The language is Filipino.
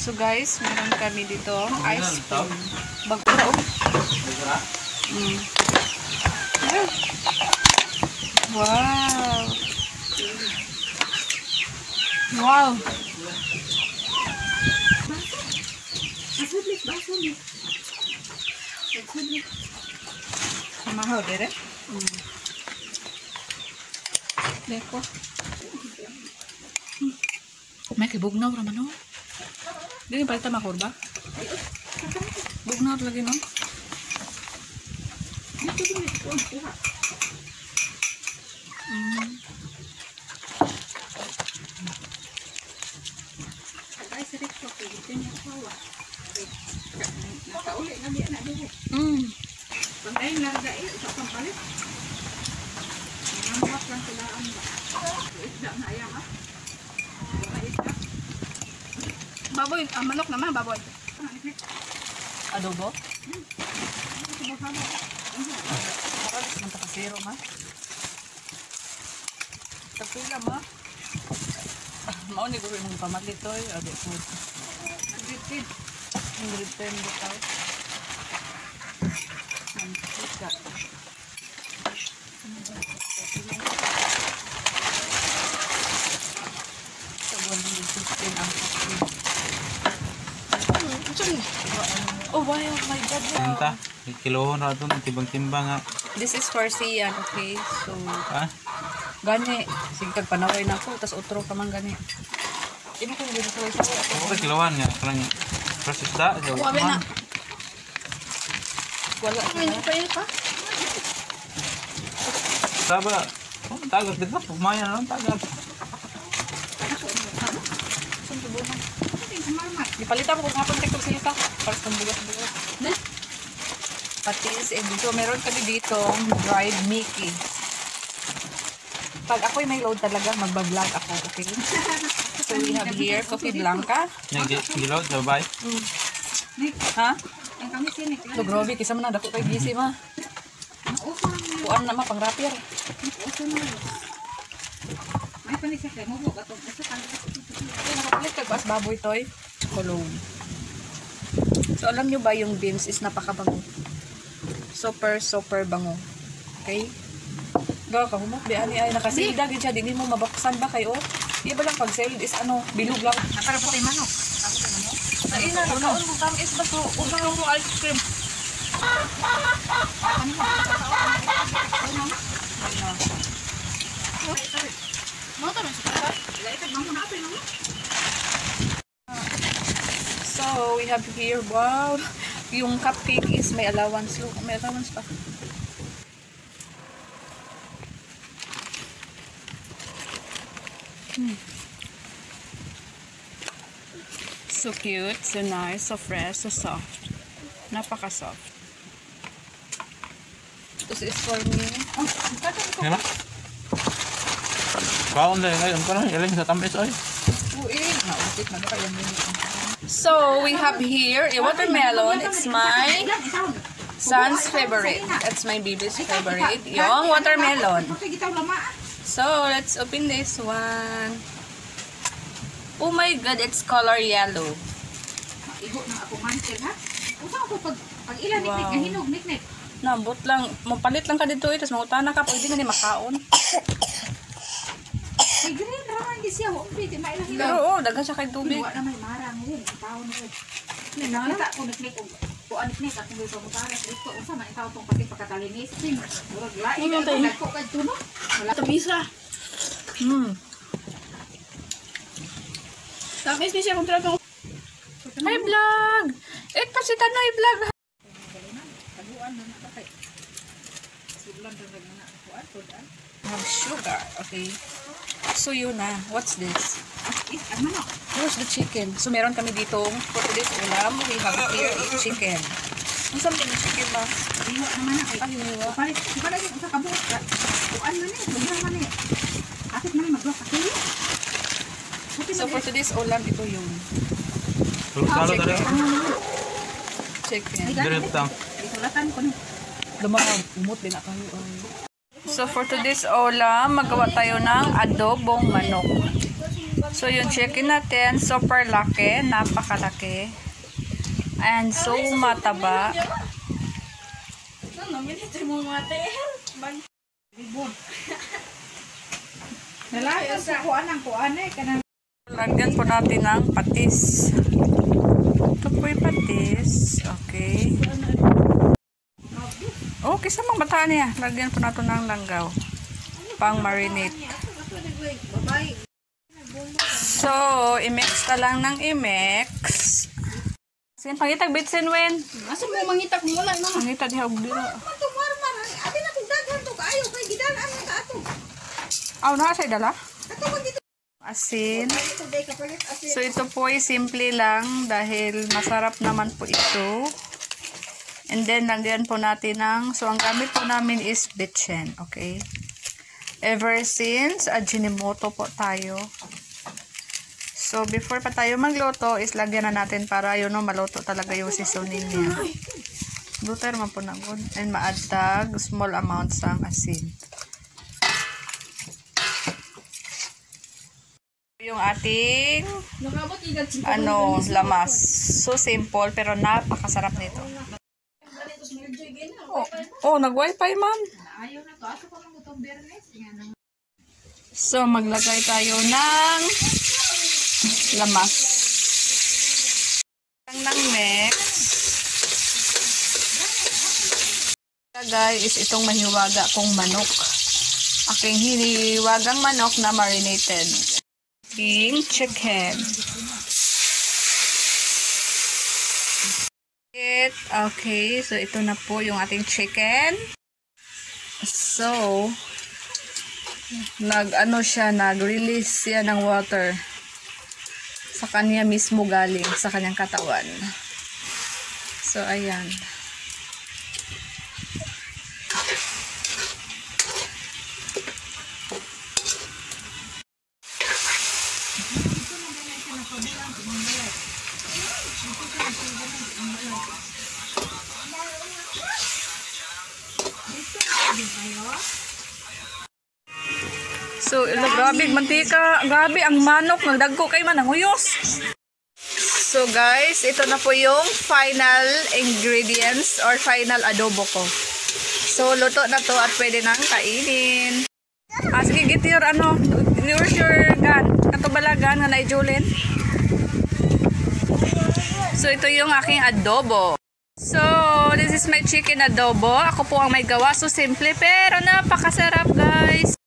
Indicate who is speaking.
Speaker 1: So guys, meron kami dito ice cream. Bago. Wow. Wow.
Speaker 2: Mahal dire.
Speaker 1: Deko. May kibugnaw raman no. Dili palita makurba. Bugnaw lagi no. Baboy, manok naman, baboy. Adobo? Manta kasiro, ma. Tapila, ma. Mauni ko rin mong pamatito, ado po. 110 bitaw. Mantika. Sa 115 ang kapit. Oh wow, my God.
Speaker 3: Tinta, kilohon na ito, timbang-timbang nga.
Speaker 1: This is for Sian, okay? So,
Speaker 3: Ha?
Speaker 1: gani. Sige, kagpanaway na ako, tas utro ka man gani. Imo kung dito sa isa.
Speaker 3: Oo, kilohan nga. Parang fresh isda.
Speaker 1: Wabi na. Wala. Wala pa yun pa?
Speaker 3: Saba, tagas dito. Pumaya na lang, tagas.
Speaker 1: Ipalitan ko kung hapon tektok silita. Para sa bugas-bugas. Patis. And so, meron kami dito dried Mickey. Pag ako'y may load talaga, magbablog ako, okay? So, we have here coffee blanca.
Speaker 3: Yung gilot, sabay.
Speaker 1: Ha? So, grabe, kisa mo na, dako kay gisi, ma. Kuan na, ma, pang rapper. Nakapalit kag bas baboy, toy. Cologne. So, alam nyo ba yung beans is napakabango? Super, super bango. Okay? Gawa ka, humok, di ani ay nakasilda, din siya, di mo mabaksan ba kayo? Di ba lang pag sale is ano, bilog lang.
Speaker 2: Para po kay manok.
Speaker 1: Ay na, nakaon mo kang is baso, usang mo ice cream. So, we have here, wow, yung cupcake is may allowance. Look, may allowance pa. So cute, so nice, so fresh, so soft. Napaka-soft. This is for me.
Speaker 3: Yan na. Kaon na yun. Ano ilang sa tamis, oy.
Speaker 1: So, we have here a watermelon. It's my son's favorite. That's my baby's favorite. Yung watermelon. So, let's open this one. Oh my God, it's color yellow.
Speaker 2: Iho na ako mantel ha. Usa ko pag ilan niknik nga hinog niknik.
Speaker 1: Nambot lang, mapalit lang ka dito tapos mangutana ka, pwede na ni makaon.
Speaker 2: Ay green raman di siya, pwede mailang hinog.
Speaker 1: Pero oo, daghan siya kay tubig.
Speaker 2: Wa na may marang rin, tawo na rin. Nakita ko niknik ko. Kuan niknik at may pamutana dito, unsa man itaw tong pati pagkatalinis. Murag lain ko kadto no. Wala ta bisa.
Speaker 1: Tapos ni siya kontrato. Hi vlog! Pa si Tanoy vlog. Have sugar, okay. So yun na. What's this? Here's the chicken. So meron kami dito for today's ulam. We have here a chicken. Ang sabi ng chicken ba?
Speaker 2: Hiwa naman na.
Speaker 1: Ay, hiwa.
Speaker 2: Iba lagi sa kabuot. Kuan man eh, kuan man eh. Akit man mag-block ako.
Speaker 1: So for today's ulam, ito yung
Speaker 3: Salo ka rin.
Speaker 1: chicken.
Speaker 3: Diret tang.
Speaker 2: Isulatan ko ni.
Speaker 1: Lumang umot din ako. So for today's ulam, magawa tayo ng adobong manok. So, yung chicken natin, super laki, napakalaki. And so, mataba.
Speaker 2: Nalakas sa kuan eh. Kanang
Speaker 1: Lagyan po natin ng patis. Ito po yung patis. Okay. Okay, sa mga bata niya. Lagyan po natin ng langgaw. Pang marinate. So, i-mix ka lang ng i-mix. Sin, pangitag bitsin, Wen.
Speaker 2: asa mo mangitak mo lang na.
Speaker 1: Pangitag diha og dira.
Speaker 2: Marmar. Abi na kung daghan to kaayo kay gidalaan ka ato.
Speaker 1: Aw, na sa dala?
Speaker 2: Ato man dito.
Speaker 1: Asin.
Speaker 2: Ito day kapalit asin.
Speaker 1: So, ito po ay simple lang dahil masarap naman po ito. And then, lagyan po natin ng, so, ang gamit po namin is bitchin, okay? Ever since, Ajinomoto po tayo. So, before pa tayo magluto, is lagyan na natin para yun, no, maluto talaga yung seasoning niya. Butter man po na good. And maadtag small amounts ng asin. Yung ating
Speaker 2: Nakabot igad si
Speaker 1: lamas. So simple pero napakasarap nito. Oh, nag-wifi man.
Speaker 2: Ayaw na to. Ato pa man itong bernes.
Speaker 1: So maglagay tayo ng lamas. Ng mix. Lagay is itong mahiwaga kong manok. Aking hiniwagang manok na marinated. King chicken. Okay, so ito na po yung ating chicken. So, nag-release siya ng water sa kanya mismo galing sa kanyang katawan. So, ayan. So, grabe, mantika. Grabe, ang manok. Nagdagko kay man, ang huyos. So, guys, ito na po yung final ingredients or final adobo ko. So, luto na to at pwede nang kainin. Sige, get your, where's your gun? Katubalagan nga na i-julin. So, ito yung aking adobo. So, this is my chicken adobo. Ako po ang may gawa. So, simple pero napakasarap, guys.